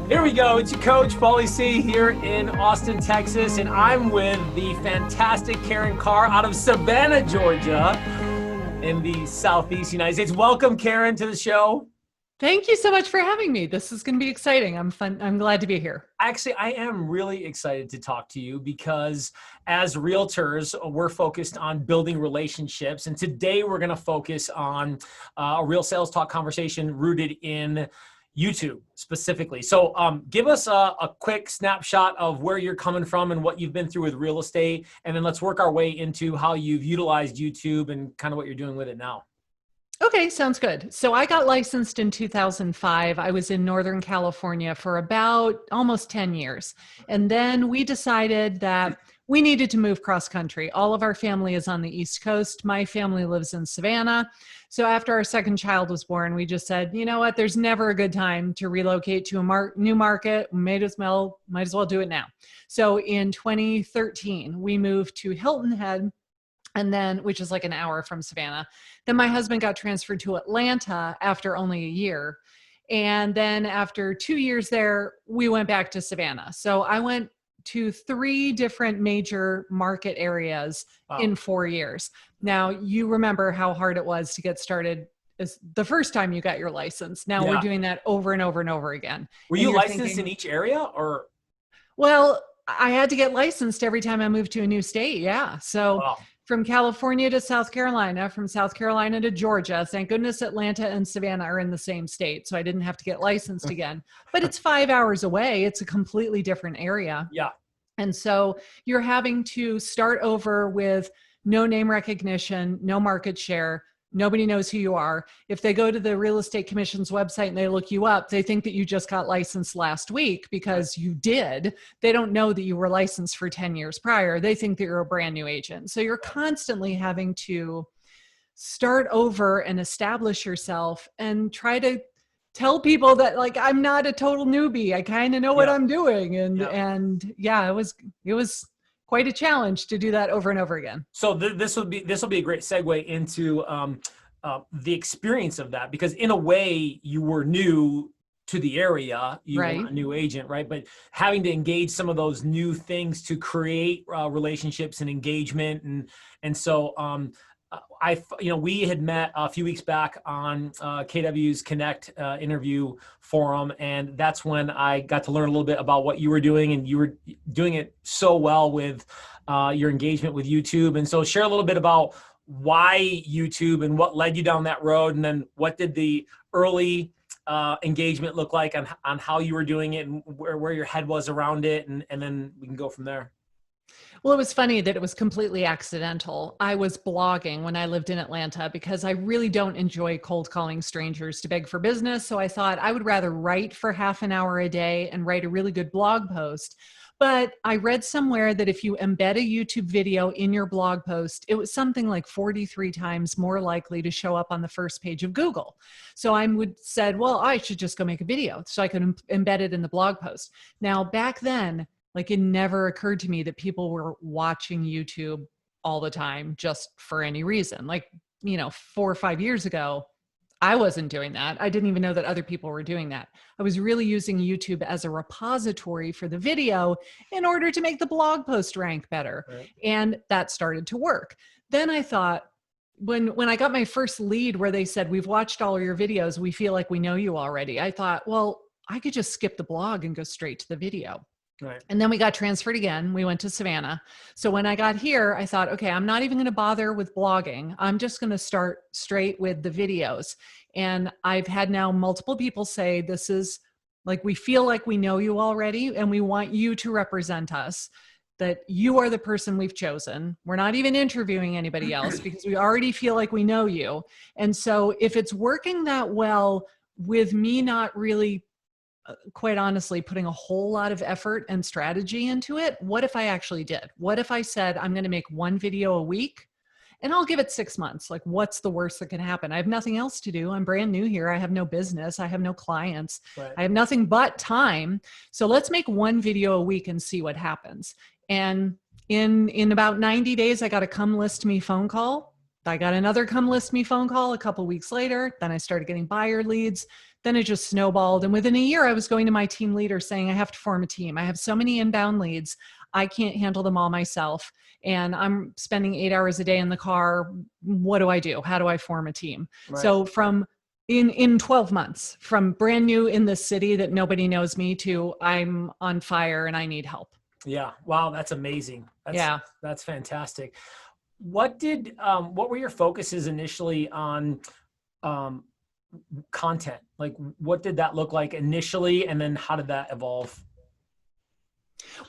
Here we go. It's your coach, Pauly C, here in Austin, Texas, and I'm with the fantastic Karen Carr out of Savannah, Georgia, in the Southeast United States. Welcome, Karen, to the show. Thank you so much for having me. This is going to be exciting. I'm glad to be here. Actually, I am really excited to talk to you because as realtors, we're focused on building relationships. And today we're going to focus on a real sales talk conversation rooted in YouTube specifically. So give us a quick snapshot of where you're coming from and what you've been through with real estate. And then let's work our way into how you've utilized YouTube and kind of what you're doing with it now. Okay, sounds good. So I got licensed in 2005. I was in Northern California for about almost 10 years. And then we decided that we needed to move cross country. All of our family is on the East Coast. My family lives in Savannah. So after our second child was born, we just said, you know what, there's never a good time to relocate to a new market. Might as well do it now. So in 2013, we moved to Hilton Head, and then, which is like an hour from Savannah. Then my husband got transferred to Atlanta after only a year. And then after 2 years there, we went back to Savannah. So I went to 3 different major market areas in 4 years. Now, you remember how hard it was to get started as the first time you got your license. Now we're doing that over and over and over again. Were you licensed in each area or? Well, I had to get licensed every time I moved to a new state. Yeah. So from California to South Carolina, from South Carolina to Georgia. Thank goodness Atlanta and Savannah are in the same state, so I didn't have to get licensed again. But it's 5 hours away. It's a completely different area. Yeah. And so you're having to start over with no name recognition, no market share. Nobody knows who you are. If they go to the Real Estate Commission's website and they look you up, they think that you just got licensed last week because you did. They don't know that you were licensed for 10 years prior. They think that you're a brand new agent. So you're constantly having to start over and establish yourself and try to tell people that, like, I'm not a total newbie. I kind of know what I'm doing. And it was quite a challenge to do that over and over again. So this will be a great segue into the experience of that, because in a way you were new to the area, you were a new agent, right? But having to engage some of those new things to create relationships and engagement, and so we had met a few weeks back on KW's Connect interview forum, and that's when I got to learn a little bit about what you were doing, and you were doing it so well with your engagement with YouTube. And so share a little bit about why YouTube and what led you down that road, and then what did the early engagement look like on how you were doing it and where your head was around it, and then we can go from there. Well, it was funny that it was completely accidental. I was blogging when I lived in Atlanta because I really don't enjoy cold calling strangers to beg for business. So I thought I would rather write for half an hour a day and write a really good blog post. But I read somewhere that if you embed a YouTube video in your blog post, it was something like 43 times more likely to show up on the first page of Google. So I said, well, I should just go make a video so I could embed it in the blog post. Now, back then, like, it never occurred to me that people were watching YouTube all the time just for any reason. Like, 4 or 5 years ago, I wasn't doing that. I didn't even know that other people were doing that. I was really using YouTube as a repository for the video in order to make the blog post rank better. Right. And that started to work. Then I thought, when I got my first lead where they said, we've watched all of your videos, we feel like we know you already, I thought, well, I could just skip the blog and go straight to the video. Right. And then we got transferred again. We went to Savannah. So when I got here, I thought, okay, I'm not even going to bother with blogging. I'm just going to start straight with the videos. And I've had now multiple people say, this is like, we feel like we know you already, and we want you to represent us, that you are the person we've chosen. We're not even interviewing anybody else because we already feel like we know you. And so if it's working that well with me not really, quite honestly, putting a whole lot of effort and strategy into it, what if I actually did? What if I said, I'm going to make 1 video a week and I'll give it 6 months? Like, what's the worst that can happen? I have nothing else to do. I'm brand new here. I have no business. I have no clients. Right. I have nothing but time. So let's make 1 video a week and see what happens. And in about 90 days, I got a come list me phone call. I got another come list me phone call a couple weeks later. Then I started getting buyer leads. then it just snowballed. And within a year, I was going to my team leader saying, I have to form a team. I have so many inbound leads. I can't handle them all myself. And I'm spending 8 hours a day in the car. What do I do? How do I form a team? Right. So in 12 months, from brand new in this city that nobody knows me to I'm on fire and I need help. Yeah. Wow. That's amazing. That's fantastic. What were your focuses initially on, content? Like, what did that look like initially? And then how did that evolve?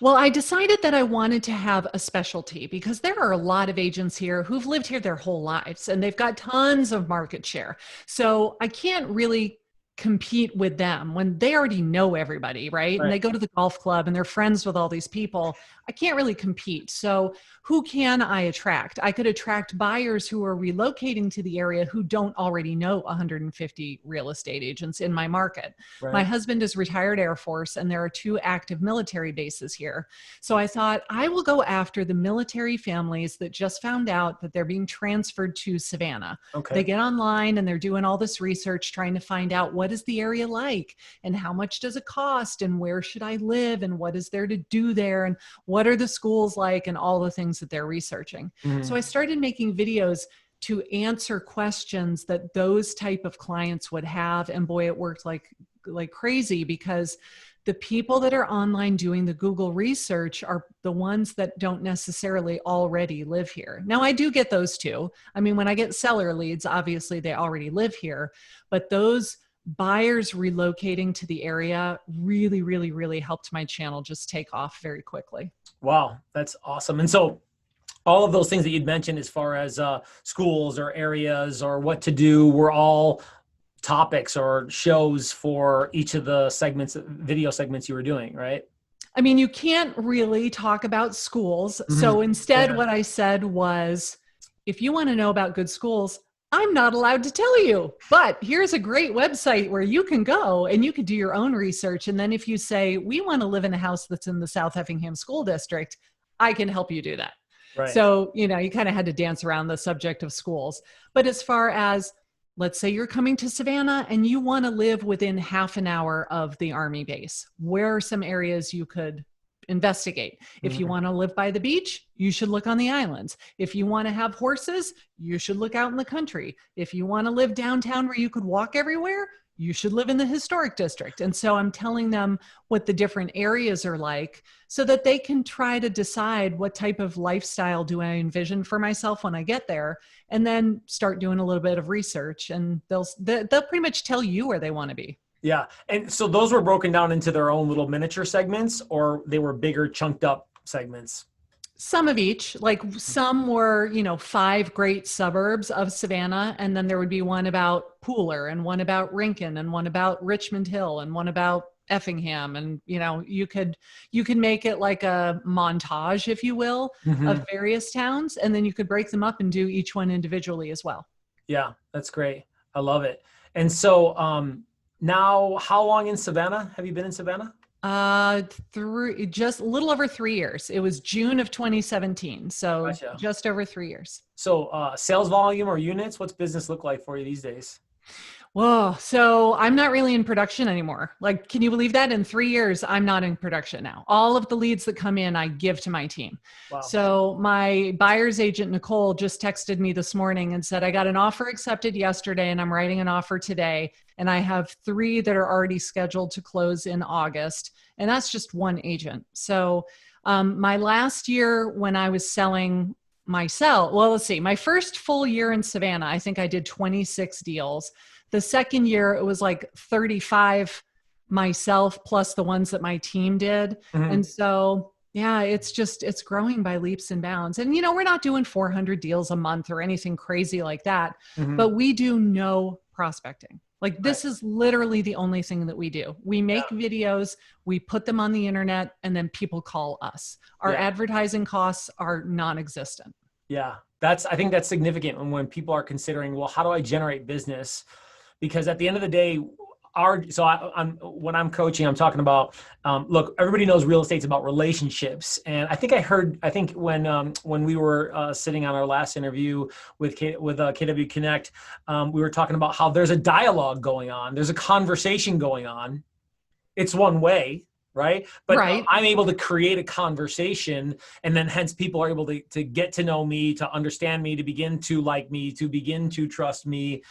Well, I decided that I wanted to have a specialty because there are a lot of agents here who've lived here their whole lives and they've got tons of market share. So I can't really compete with them when they already know everybody, right? And they go to the golf club and they're friends with all these people. I can't really compete. So who can I attract? I could attract buyers who are relocating to the area who don't already know 150 real estate agents in my market. Right. My husband is retired Air Force and there are 2 active military bases here. So I thought I will go after the military families that just found out that they're being transferred to Savannah. Okay. They get online and they're doing all this research trying to find out what is the area like and how much does it cost and where should I live and what is there to do there and what are the schools like and all the things that they're researching. Mm-hmm. So I started making videos to answer questions that those type of clients would have. And boy, it worked like crazy because the people that are online doing the Google research are the ones that don't necessarily already live here. Now I do get those too. I mean, when I get seller leads, obviously they already live here, but those buyers relocating to the area really, really, really helped my channel just take off very quickly. Wow, that's awesome. And so all of those things that you'd mentioned as far as schools or areas or what to do were all topics or shows for each of the video segments you were doing, right? I mean, you can't really talk about schools. Mm-hmm. So instead, what I said was, if you want to know about good schools, I'm not allowed to tell you, but here's a great website where you can go and you can do your own research. And then if you say, we want to live in a house that's in the South Effingham School District, I can help you do that. Right. So, you kind of had to dance around the subject of schools. But as far as, let's say you're coming to Savannah and you want to live within half an hour of the Army base, where are some areas you could investigate? If you want to live by the beach, you should look on the islands. If you want to have horses, you should look out in the country. If you want to live downtown where you could walk everywhere, you should live in the historic district. And so I'm telling them what the different areas are like so that they can try to decide what type of lifestyle do I envision for myself when I get there, and then start doing a little bit of research, and they'll pretty much tell you where they want to be. Yeah. And so those were broken down into their own little miniature segments, or they were bigger chunked up segments? Some of each. Like some were, 5 great suburbs of Savannah. And then there would be one about Pooler and one about Rincon and one about Richmond Hill and one about Effingham. And, you could make it like a montage, if you will, of various towns. And then you could break them up and do each one individually as well. Yeah, that's great. I love it. And so, now, how long in Savannah? Have you been in Savannah? Just a little over 3 years. It was June of 2017. So Gotcha. Just over 3 years. So sales volume or units, what's business look like for you these days? Whoa. So I'm not really in production anymore. Like, can you believe that? In 3 years, I'm not in production now. All of the leads that come in, I give to my team. Wow. So my buyer's agent, Nicole, just texted me this morning and said, I got an offer accepted yesterday and I'm writing an offer today. And I have 3 that are already scheduled to close in August. And that's just one agent. So my last year when I was selling myself, well, let's see, my first full year in Savannah, I think I did 26 deals. The second year, it was like 35 myself plus the ones that my team did. And so, yeah, it's growing by leaps and bounds. And, we're not doing 400 deals a month or anything crazy like that, but we do no prospecting. Like this is literally the only thing that we do. We make videos, we put them on the internet, and then people call us. Our advertising costs are non-existent. Yeah, I think that's significant when people are considering, well, how do I generate business? Because at the end of the day, when I'm coaching, I'm talking about, look, everybody knows real estate's about relationships. And I think when we were sitting on our last interview with KW Connect, we were talking about how there's a dialogue going on. There's a conversation going on. It's one way, right? But I'm able to create a conversation, and then hence people are able to get to know me, to understand me, to begin to like me, to begin to trust me,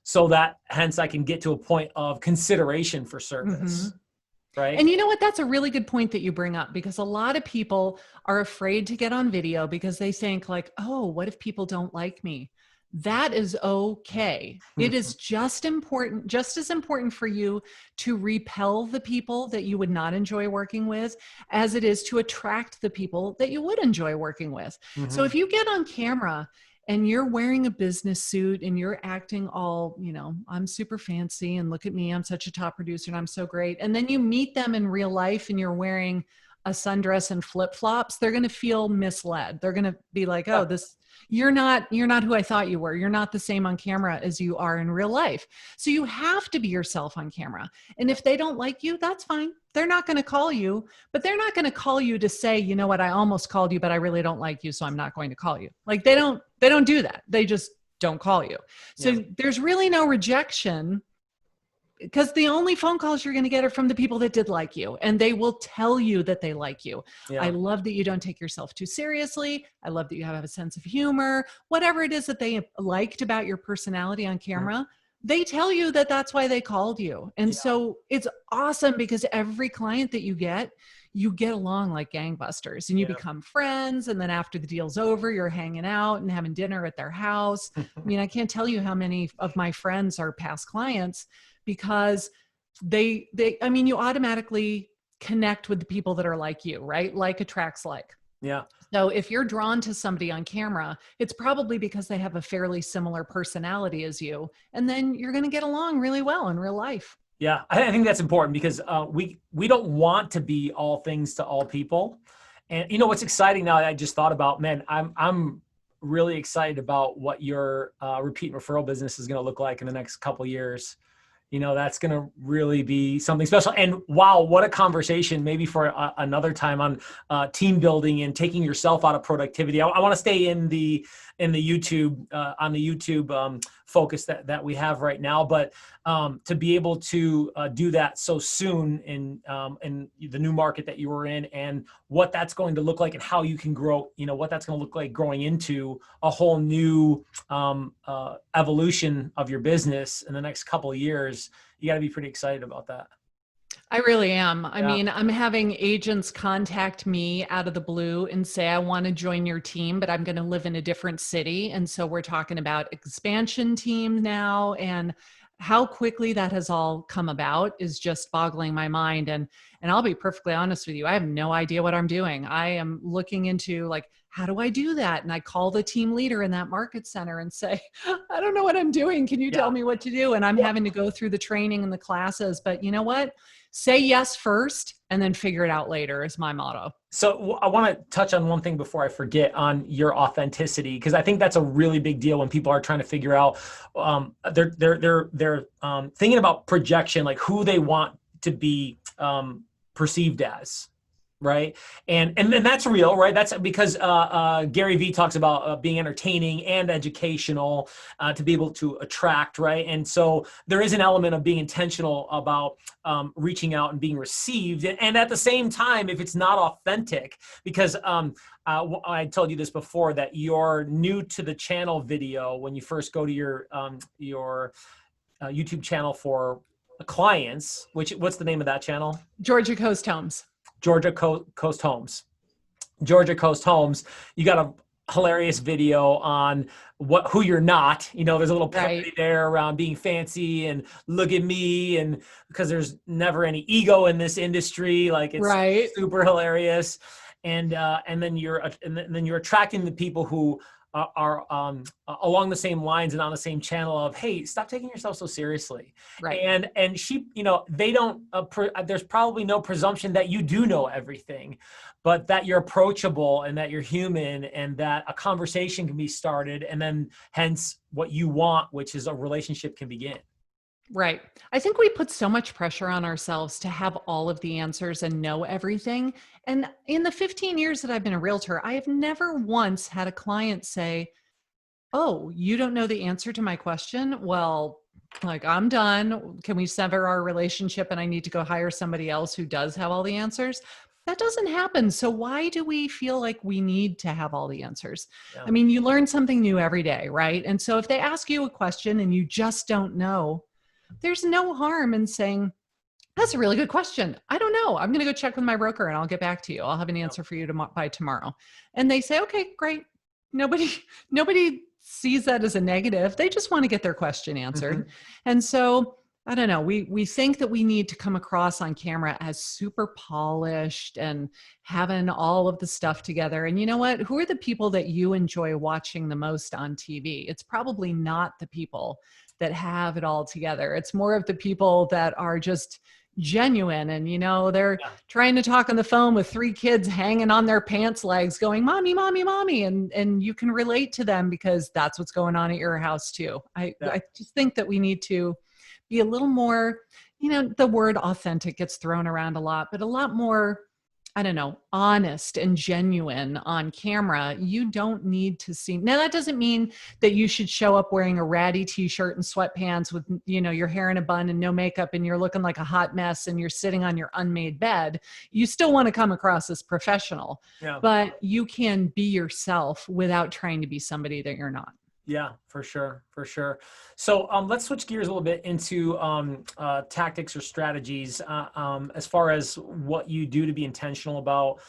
so that hence I can get to a point of consideration for service. Mm-hmm. Right. And you know what? That's a really good point that you bring up, because a lot of people are afraid to get on video because they think like, oh, what if people don't like me? That is okay. It is just as important for you to repel the people that you would not enjoy working with as it is to attract the people that you would enjoy working with. Mm-hmm. So if you get on camera and you're wearing a business suit and you're acting all, I'm super fancy and look at me, I'm such a top producer and I'm so great. And then you meet them in real life and you're wearing a sundress and flip-flops, they're going to feel misled. They're going to be like, oh, you're not who I thought you were. You're not the same on camera as you are in real life. So you have to be yourself on camera. And if they don't like you, that's fine. They're not going to call you, but they're not going to call you to say, you know what, I almost called you, but I really don't like you, so I'm not going to call you. Like they don't do that. They just don't call you. So there's really no rejection, because the only phone calls you're going to get are from the people that did like you, and they will tell you that they like you. Yeah. I love that you don't take yourself too seriously. I love that you have a sense of humor. Whatever it is that they liked about your personality on camera, they tell you that that's why they called you. And so it's awesome, because every client that you get along like gangbusters, and you become friends. And then after the deal's over, you're hanging out and having dinner at their house. I mean, I can't tell you how many of my friends are past clients, because you automatically connect with the people that are like you, right? Like attracts like. Yeah. So if you're drawn to somebody on camera, it's probably because they have a fairly similar personality as you. And then you're going to get along really well in real life. Yeah. I think that's important, because we don't want to be all things to all people. And what's exciting now, I just thought about, man, I'm really excited about what your repeat and referral business is going to look like in the next couple of years. That's going to really be something special. And wow, what a conversation, maybe for another time, on team building and taking yourself out of productivity. I want to stay in the YouTube, on the YouTube focus that we have right now, but to be able to do that so soon in the new market that you were in, and what that's going to look like, and how you can grow, what that's going to look like growing into a whole new evolution of your business in the next couple of years. You got to be pretty excited about that. I really am. I mean, I'm having agents contact me out of the blue and say, I want to join your team, but I'm going to live in a different city. And so we're talking about expansion team now, and how quickly that has all come about is just boggling my mind. And I'll be perfectly honest with you, I have no idea what I'm doing. I am looking into like, how do I do that? And I call the team leader in that market center and say, I don't know what I'm doing. Can you tell me what to do? And I'm having to go through the training and the classes, but you know what? Say yes first and then figure it out later is my motto. So I want to touch on one thing before I forget, on your authenticity, because I think that's a really big deal when people are trying to figure out, they're thinking about projection, like who they want to be perceived as. Right. And that's real, right? That's because Gary Vee talks about being entertaining and educational to be able to attract. Right. And so there is an element of being intentional about reaching out and being received. And at the same time, if it's not authentic, because I told you this before, that you're new to the channel video, when you first go to your YouTube channel for clients, what's the name of that channel? Georgia Coast Homes. Georgia Coast Homes. You got a hilarious video on who you're not. There's a little parody there around being fancy and look at me, and because there's never any ego in this industry, like it's super hilarious. And then you're attracting the people who are along the same lines and on the same channel of, hey, stop taking yourself so seriously. Right. And she, they don't, there's probably no presumption that you do know everything, but that you're approachable and that you're human, and that a conversation can be started, and then hence what you want, which is a relationship, can begin. Right. I think we put so much pressure on ourselves to have all of the answers and know everything. And in the 15 years that I've been a realtor, I have never once had a client say, "Oh, you don't know the answer to my question? Well, like, I'm done. Can we sever our relationship and I need to go hire somebody else who does have all the answers?" That doesn't happen. So why do we feel like we need to have all the answers? Yeah. I mean, you learn something new every day, right? And so if they ask you a question and you just don't know, there's no harm in saying, "That's a really good question. I don't know. I'm going to go check with my broker and I'll get back to you. I'll have an answer for you by tomorrow." And they say, "Okay, great." Nobody, nobody sees that as a negative. They just want to get their question answered. And so I don't know. We think that we need to come across on camera as super polished and having all of the stuff together. And you know what? Who are the people that you enjoy watching the most on TV? It's probably not the people that have it all together. It's more of the people that are just genuine, and they're trying to talk on the phone with 3 kids hanging on their pants legs going, "Mommy, mommy, mommy," and you can relate to them because that's what's going on at your house too. I just think that we need to be a little more, the word authentic gets thrown around a lot, but a lot more, I don't know, honest and genuine on camera. You don't need to seem, now that doesn't mean that you should show up wearing a ratty t-shirt and sweatpants with, your hair in a bun and no makeup and you're looking like a hot mess and you're sitting on your unmade bed. You still want to come across as professional, but you can be yourself without trying to be somebody that you're not. Yeah, for sure. For sure. So let's switch gears a little bit into tactics or strategies as far as what you do to be intentional about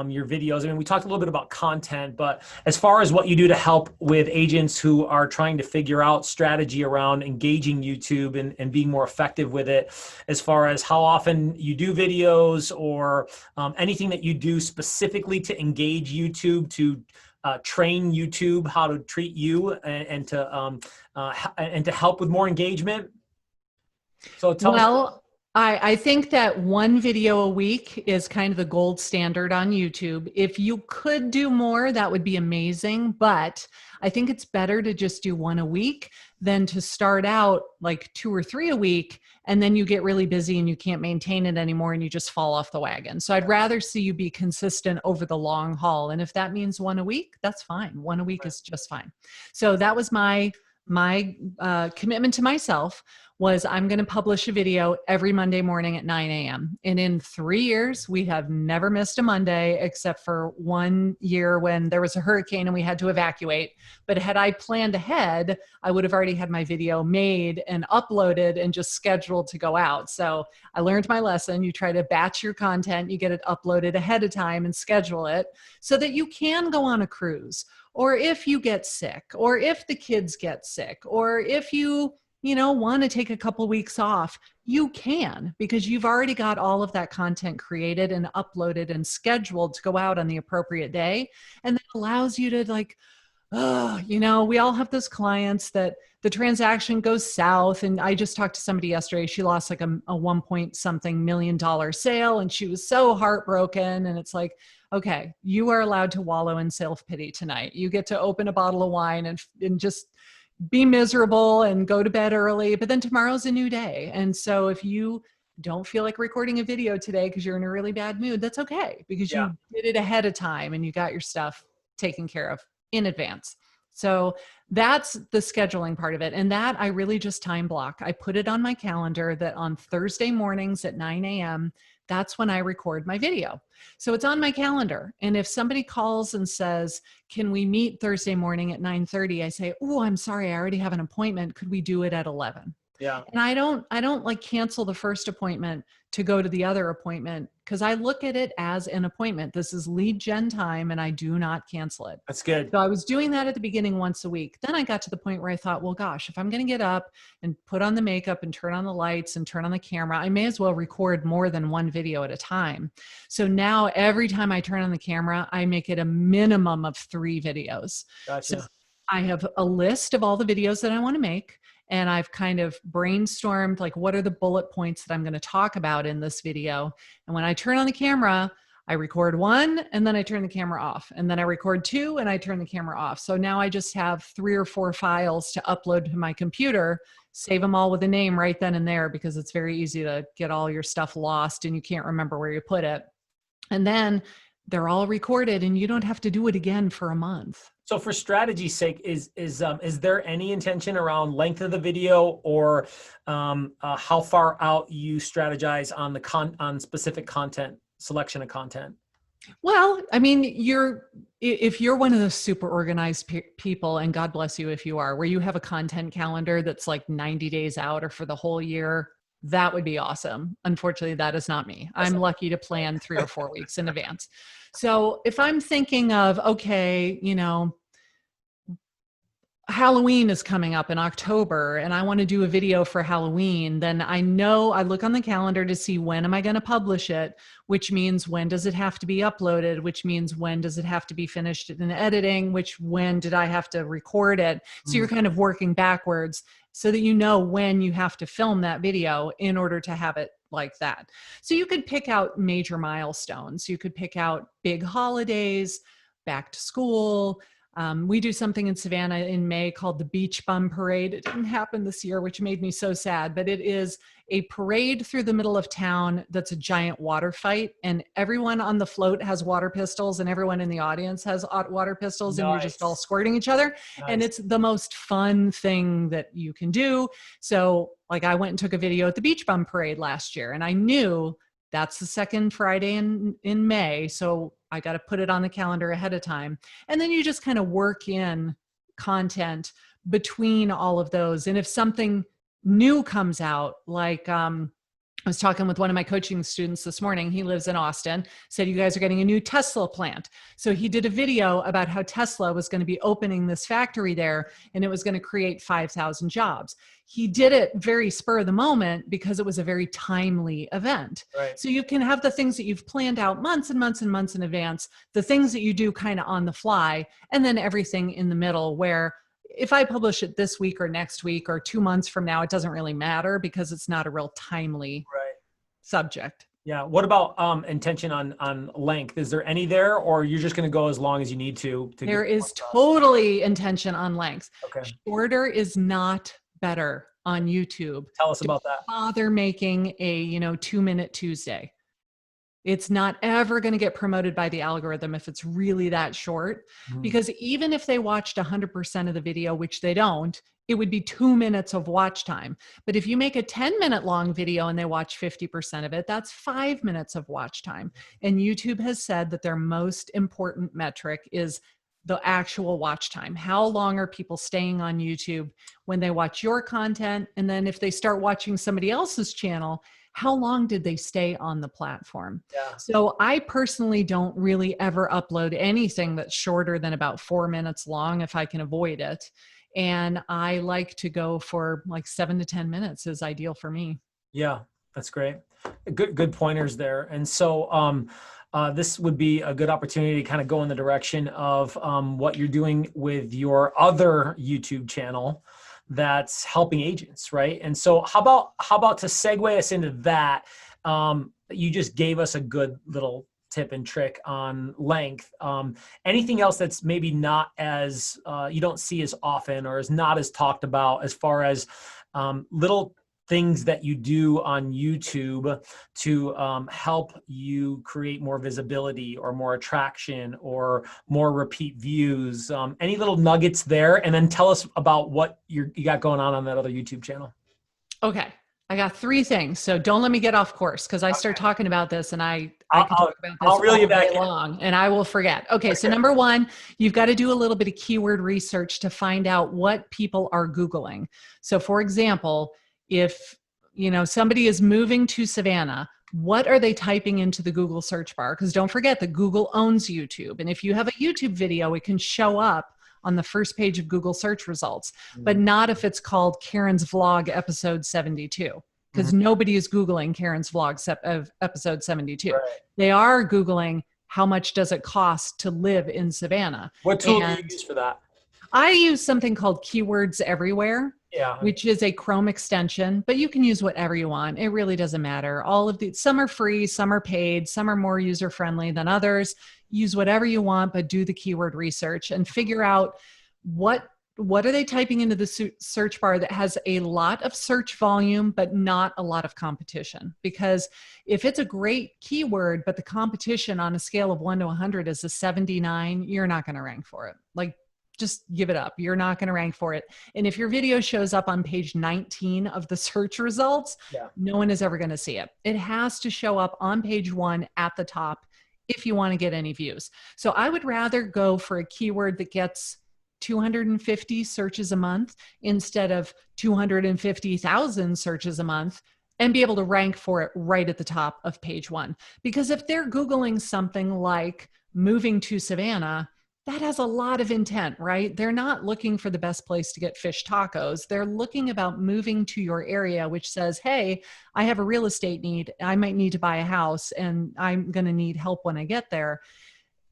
your videos. I mean, we talked a little bit about content, but as far as what you do to help with agents who are trying to figure out strategy around engaging YouTube and being more effective with it, as far as how often you do videos or anything that you do specifically to engage YouTube, to train YouTube how to treat you and to help with more engagement. So tell us. I think that one video a week is kind of the gold standard on YouTube. If you could do more, that would be amazing. But I think it's better to just do one a week than to start out like 2 or 3 a week, and then you get really busy and you can't maintain it anymore and you just fall off the wagon. So I'd rather see you be consistent over the long haul. And if that means one a week, that's fine. One a week is just fine. So that was my commitment to myself, was I'm going to publish a video every Monday morning at 9 a.m. And in 3 years, we have never missed a Monday except for 1 year when there was a hurricane and we had to evacuate. But had I planned ahead, I would have already had my video made and uploaded and just scheduled to go out. So I learned my lesson. You try to batch your content, you get it uploaded ahead of time and schedule it so that you can go on a cruise, or if you get sick, or if the kids get sick, or if you want to take a couple weeks off, you can, because you've already got all of that content created and uploaded and scheduled to go out on the appropriate day. And that allows you to we all have those clients that the transaction goes south. And I just talked to somebody yesterday. She lost like a 1 point something million dollar sale. And she was so heartbroken. And it's like, okay, you are allowed to wallow in self-pity tonight. You get to open a bottle of wine and just be miserable and go to bed early, but then tomorrow's a new day. And so if you don't feel like recording a video today because you're in a really bad mood, that's okay, because you did it ahead of time and you got your stuff taken care of in advance. So that's the scheduling part of it. And that I really just time block. I put it on my calendar that on Thursday mornings at 9 a.m., that's when I record my video. So it's on my calendar. And if somebody calls and says, "Can we meet Thursday morning at 9:30?" I say, "Oh, I'm sorry, I already have an appointment. Could we do it at 11?" Yeah. And I don't like cancel the first appointment to go to the other appointment, because I look at it as an appointment. This is lead gen time and I do not cancel it. That's good. So I was doing that at the beginning once a week. Then I got to the point where I thought, well, gosh, if I'm going to get up and put on the makeup and turn on the lights and turn on the camera, I may as well record more than one video at a time. So now every time I turn on the camera, I make it a minimum of 3 videos. Gotcha. So I have a list of all the videos that I want to make. And I've kind of brainstormed, like, what are the bullet points that I'm going to talk about in this video? And when I turn on the camera, I record one and then I turn the camera off, and then I record two and I turn the camera off. So now I just have 3 or 4 files to upload to my computer, save them all with a name right then and there, because it's very easy to get all your stuff lost and you can't remember where you put it. And then they're all recorded and you don't have to do it again for a month. So for strategy's sake, is there any intention around length of the video, or how far out you strategize on on specific content, selection of content? Well, I mean, if you're one of those super organized people, and God bless you if you are, where you have a content calendar that's like 90 days out or for the whole year, that would be awesome. Unfortunately, that is not me. I'm lucky to plan 3 or 4 weeks in advance. So if I'm thinking of, okay, Halloween is coming up in October and I want to do a video for Halloween, then I look on the calendar to see when am I going to publish it, which means when does it have to be uploaded, which means when does it have to be finished in editing, when did I have to record it. So you're kind of working backwards so that you know when you have to film that video in order to have it like that. So you could pick out major milestones. You could pick out big holidays, back to school. We do something in Savannah in May called the Beach Bum Parade. It didn't happen this year, which made me so sad, but it is a parade through the middle of town that's a giant water fight, and everyone on the float has water pistols and everyone in the audience has water pistols. Nice. And you're just all squirting each other. Nice. And it's the most fun thing that you can do. So like I went and took a video at the Beach Bum Parade last year, and I knew that's the second Friday in May. So I got to put it on the calendar ahead of time. And then you just kind of work in content between all of those. And if something new comes out, like I was talking with one of my coaching students this morning. He lives in Austin, said, you guys are getting a new Tesla plant. So he did a video about how Tesla was going to be opening this factory there and it was going to create 5,000 jobs. He did it very spur of the moment because it was a very timely event. Right. So you can have the things that you've planned out months and months and months in advance, the things that you do kind of on the fly, and then everything in the middle where if I publish it this week or next week or 2 months from now, it doesn't really matter because it's not a real timely subject. Yeah. What about intention on length? Is there any there, or you're just going to go as long as you need to there is totally intention on length. Okay. Shorter is not better on YouTube. Tell us about that. Bother making a 2-minute Tuesday. It's not ever going to get promoted by the algorithm if it's really that short, because even if they watched 100% of the video, which they don't, it would be 2 minutes of watch time. But if you make a 10-minute long video and they watch 50% of it, that's 5 minutes of watch time. And YouTube has said that their most important metric is the actual watch time. How long are people staying on YouTube when they watch your content? And then if they start watching somebody else's channel, how long did they stay on the platform? Yeah. So I personally don't really ever upload anything that's shorter than about 4 minutes long if I can avoid it. And I like to go for like 7 to 10 minutes is ideal for me. Yeah, that's great. Good pointers there. And so this would be a good opportunity to kind of go in the direction of what you're doing with your other YouTube channel that's helping agents, right? And so how about to segue us into that, you just gave us a good little tip and trick on length. Anything else that's maybe not as, you don't see as often or is not as talked about as far as little things that you do on YouTube to help you create more visibility or more attraction or more repeat views? Any little nuggets there? And then tell us about what you got going on that other YouTube channel. Okay. I got 3 things. So don't let me get off course because I start talking about this and I can talk about this all day long and I will forget. Okay. So number 1, you've got to do a little bit of keyword research to find out what people are Googling. So for example, if somebody is moving to Savannah, what are they typing into the Google search bar? Because don't forget that Google owns YouTube. And if you have a YouTube video, it can show up on the first page of Google search results, but not if it's called Karen's Vlog episode 72, because nobody is Googling Karen's Vlog of episode 72. Right. They are Googling how much does it cost to live in Savannah. What tool do you use for that? I use something called Keywords Everywhere, Yeah. which is a Chrome extension, but you can use whatever you want. It really doesn't matter. Some are free, some are paid, some are more user-friendly than others. Use whatever you want, but do the keyword research and figure out what are they typing into the search bar that has a lot of search volume, but not a lot of competition. Because if it's a great keyword, but the competition on a scale of 1 to 100 is a 79, you're not going to rank for it. Like, just give it up. You're not going to rank for it. And if your video shows up on page 19 of the search results, no one is ever going to see it. It has to show up on page 1 at the top if you want to get any views. So I would rather go for a keyword that gets 250 searches a month instead of 250,000 searches a month, and be able to rank for it right at the top of page 1. Because if they're Googling something like moving to Savannah, that has a lot of intent, right? They're not looking for the best place to get fish tacos. They're looking about moving to your area, which says, hey, I have a real estate need. I might need to buy a house and I'm going to need help when I get there.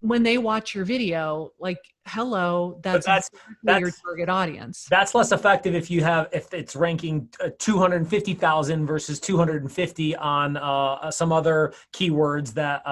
When they watch your video, like, hello, that's your target audience. That's less effective if it's ranking 250,000 versus 250 on some other keywords that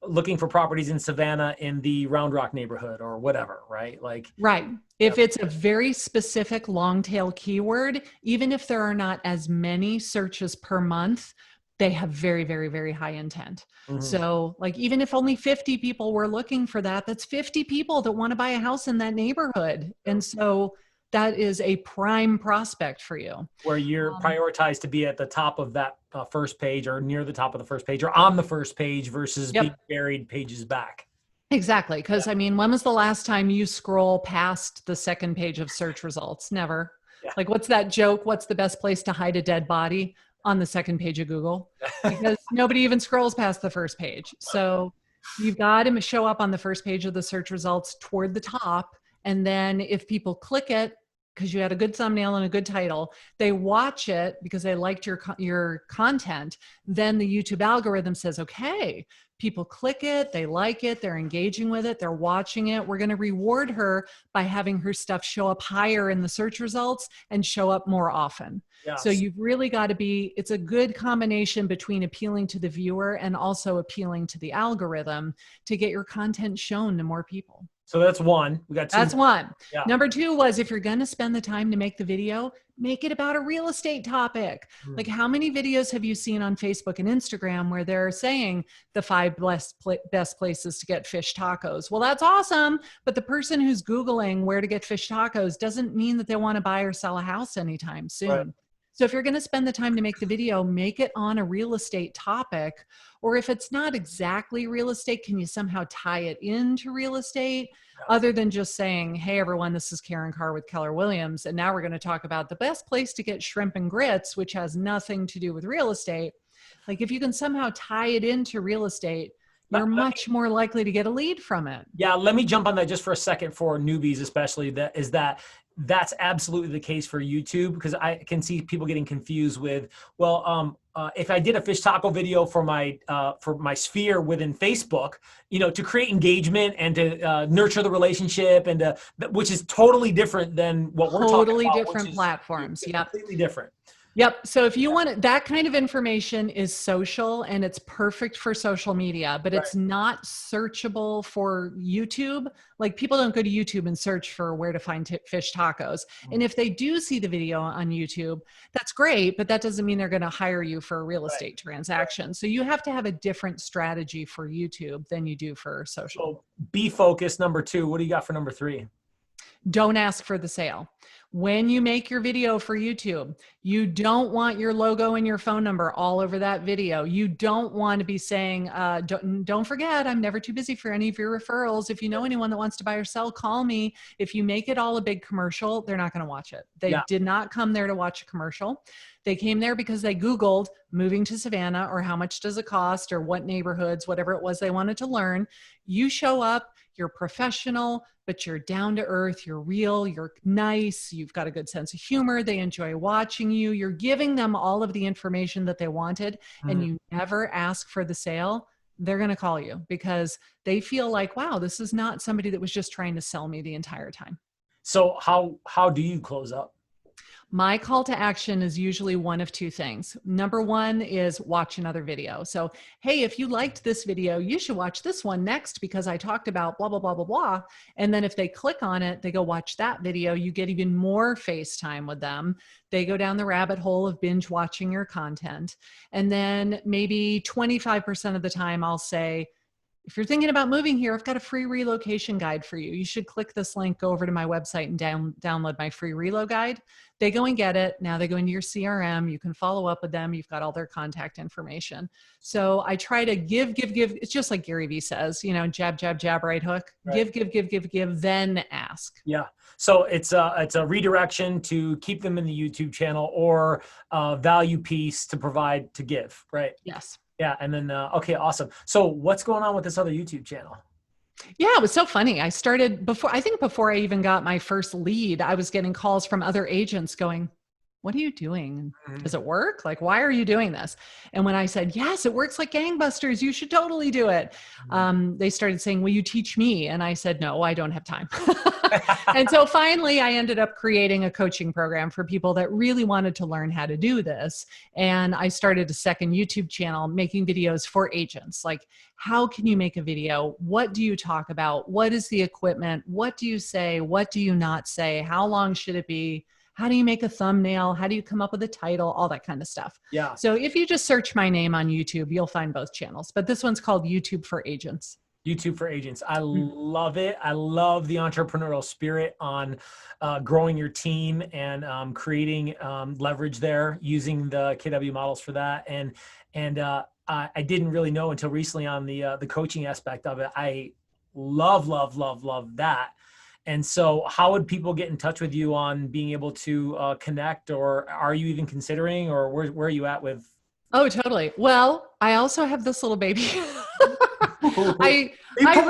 looking for properties in Savannah in the Round Rock neighborhood or whatever, right? Right. If it's a very specific long tail keyword, even if there are not as many searches per month, they have very, very, very high intent. Mm-hmm. So like, even if only 50 people were looking for that, that's 50 people that want to buy a house in that neighborhood. And so that is a prime prospect for you. Where you're prioritized to be at the top of that first page, or near the top of the first page, or on the first page versus being buried pages back. Exactly. Because I mean, when was the last time you scroll past the second page of search results? Never. Yeah. Like, what's that joke? What's the best place to hide a dead body? On the second page of Google, because nobody even scrolls past the first page. So you've got to show up on the first page of the search results toward the top. And then if people click it, because you had a good thumbnail and a good title, they watch it because they liked your content, then the YouTube algorithm says, okay, people click it, they like it, they're engaging with it, they're watching it. We're going to reward her by having her stuff show up higher in the search results and show up more often. Yes. So you've really got to it's a good combination between appealing to the viewer and also appealing to the algorithm to get your content shown to more people. So that's one. We got two. That's one. Yeah. Number 2 was, if you're going to spend the time to make the video, make it about a real estate topic. Like, how many videos have you seen on Facebook and Instagram where they're saying the 5 best places to get fish tacos? Well, that's awesome. But the person who's Googling where to get fish tacos doesn't mean that they want to buy or sell a house anytime soon. Right. So if you're going to spend the time to make the video, make it on a real estate topic. Or if it's not exactly real estate, can you somehow tie it into real estate? Other than just saying, hey, everyone, this is Karen Carr with Keller Williams. And now we're going to talk about the best place to get shrimp and grits, which has nothing to do with real estate. Like, if you can somehow tie it into real estate, you're much more likely to get a lead from it. Yeah, let me jump on that just for a second for newbies, especially. That's absolutely the case for YouTube, because I can see people getting confused with, if I did a fish taco video for my sphere within Facebook, to create engagement and to nurture the relationship, and which is totally different than what we're talking about. Totally different platforms. Yeah, completely different. Yep. So if you want that kind of information is social, and it's perfect for social media, but it's not searchable for YouTube. Like, people don't go to YouTube and search for where to find fish tacos. And if they do see the video on YouTube, that's great, but that doesn't mean they're going to hire you for a real estate transaction. So you have to have a different strategy for YouTube than you do for social. So be focused. Number 2, what do you got for number 3? Don't ask for the sale. When you make your video for YouTube, you don't want your logo and your phone number all over that video. You don't want to be saying, don't forget, I'm never too busy for any of your referrals. If you know anyone that wants to buy or sell, call me. If you make it all a big commercial, they're not going to watch it. They did not come there to watch a commercial. They came there because they Googled moving to Savannah, or how much does it cost, or what neighborhoods, whatever it was they wanted to learn. You show up, you're professional, but you're down to earth, you're real, you're nice, you've got a good sense of humor, they enjoy watching you, you're giving them all of the information that they wanted, and you never ask for the sale, they're going to call you because they feel like, wow, this is not somebody that was just trying to sell me the entire time. So how do you close up? My call to action is usually one of two things. Number one is watch another video. So, hey, if you liked this video, you should watch this one next because I talked about blah, blah, blah, blah, blah. And then if they click on it, they go watch that video, you get even more face time with them. They go down the rabbit hole of binge watching your content. And then maybe 25% of the time I'll say, if you're thinking about moving here, I've got a free relocation guide for you. You should click this link, go over to my website and download my free relo guide. They go and get it. Now they go into your CRM. You can follow up with them. You've got all their contact information. So I try to give. It's just like Gary Vee says, jab, jab, jab, right hook. Right. Give, then ask. Yeah. So it's a redirection to keep them in the YouTube channel or a value piece to provide to give, right? Yes. Yeah. And then, okay, awesome. So what's going on with this other YouTube channel? Yeah, it was so funny. I started before I even got my first lead, I was getting calls from other agents going, what are you doing? Does it work? Like, why are you doing this? And when I said, yes, it works like gangbusters, you should totally do it. They started saying, will you teach me? And I said, no, I don't have time. And so finally I ended up creating a coaching program for people that really wanted to learn how to do this. And I started a second YouTube channel making videos for agents. Like, how can you make a video? What do you talk about? What is the equipment? What do you say? What do you not say? How long should it be? How do you make a thumbnail? How do you come up with a title? All that kind of stuff. Yeah. So if you just search my name on YouTube, you'll find both channels, but this one's called YouTube for Agents. YouTube for Agents. I love it. I love the entrepreneurial spirit on growing your team and creating leverage there, using the KW models for that. And I didn't really know until recently on the coaching aspect of it. I love that. And so how would people get in touch with you on being able to connect, or are you even considering, or where are you at with? Oh, totally. Well, I also have this little baby. You pulled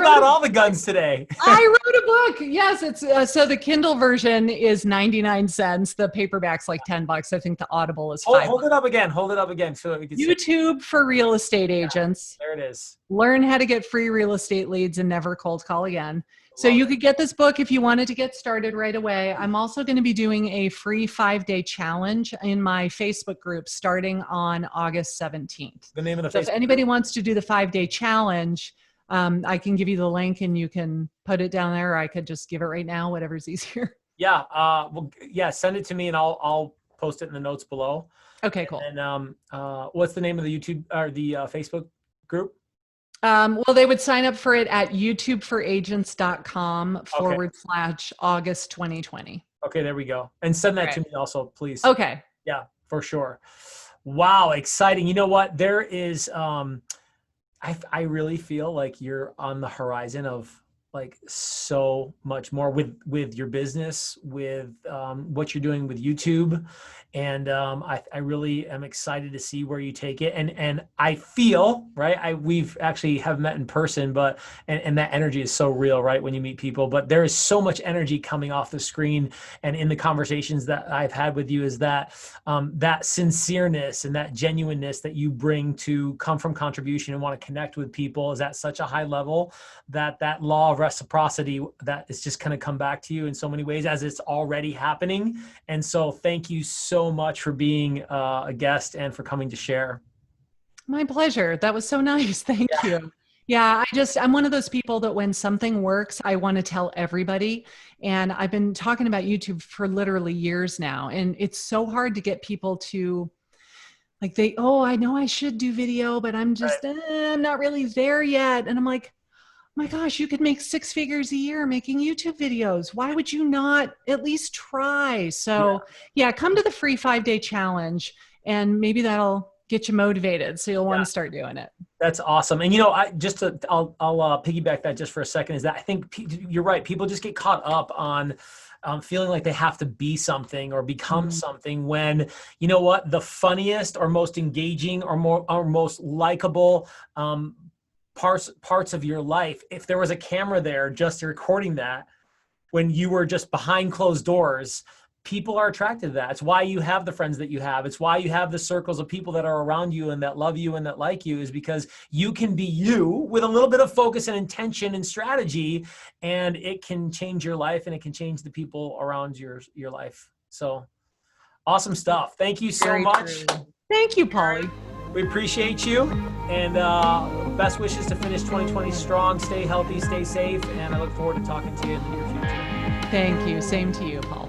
out all the guns today. I wrote a book. Yes, it's so the Kindle version is 99 cents. The paperback's like $10. I think the Audible is $5. Hold it up again. Hold it up again so we can YouTube for real estate agents. There it is. Learn how to get free real estate leads and never cold call again. So you could get this book if you wanted to get started right away. I'm also going to be doing a free 5-day challenge in my Facebook group starting on August 17th. The name of the So Facebook if anybody wants to do the 5-day challenge, I can give you the link and you can put it down there. Or I could just give it right now, whatever's easier. Yeah. Well, yeah, send it to me and I'll post it in the notes below. Okay, cool. And what's the name of the YouTube or the Facebook group? Well, they would sign up for it at youtubeforagents.com/August 2020. Okay, there we go. And send that to me also, please. Okay. Yeah, for sure. Wow, exciting. You know what? There is, I really feel like you're on the horizon of like so much more with your business, with what you're doing with YouTube. And I really am excited to see where you take it. And I feel, right, we've actually have met in person, but, and that energy is so real, right, when you meet people, but there is so much energy coming off the screen and in the conversations that I've had with you is that that sincereness and that genuineness that you bring to come from contribution and want to connect with people is at such a high level that that law of reciprocity that is just going to come back to you in so many ways as it's already happening. And so thank you so much for being a guest and for coming to share. My pleasure. That was so nice. Thank you. Yeah, I'm one of those people that when something works, I want to tell everybody. And I've been talking about YouTube for literally years now. And it's so hard to get people to like, I know I should do video, but I'm just, I'm not really there yet. And I'm like, my gosh, you could make 6 figures a year making YouTube videos. Why would you not at least try? So yeah, come to the free 5-day challenge and maybe that'll get you motivated. So you'll want to start doing it. That's awesome. And, I'll piggyback that just for a second is that I think you're right. People just get caught up on feeling like they have to be something or become something when, you know what, the funniest or most engaging or most likable, parts of your life, if there was a camera there just recording that when you were just behind closed doors, people are attracted to that. It's why you have the friends that you have. It's why you have the circles of people that are around you and that love you and that like you, is because you can be you with a little bit of focus and intention and strategy, and it can change your life and it can change the people around your life. So awesome stuff. Thank you so Very much. true. Thank you, Pauly. We appreciate you, and best wishes to finish 2020 strong. Stay healthy, stay safe, and I look forward to talking to you in the near future. Thank you. Same to you, Paul.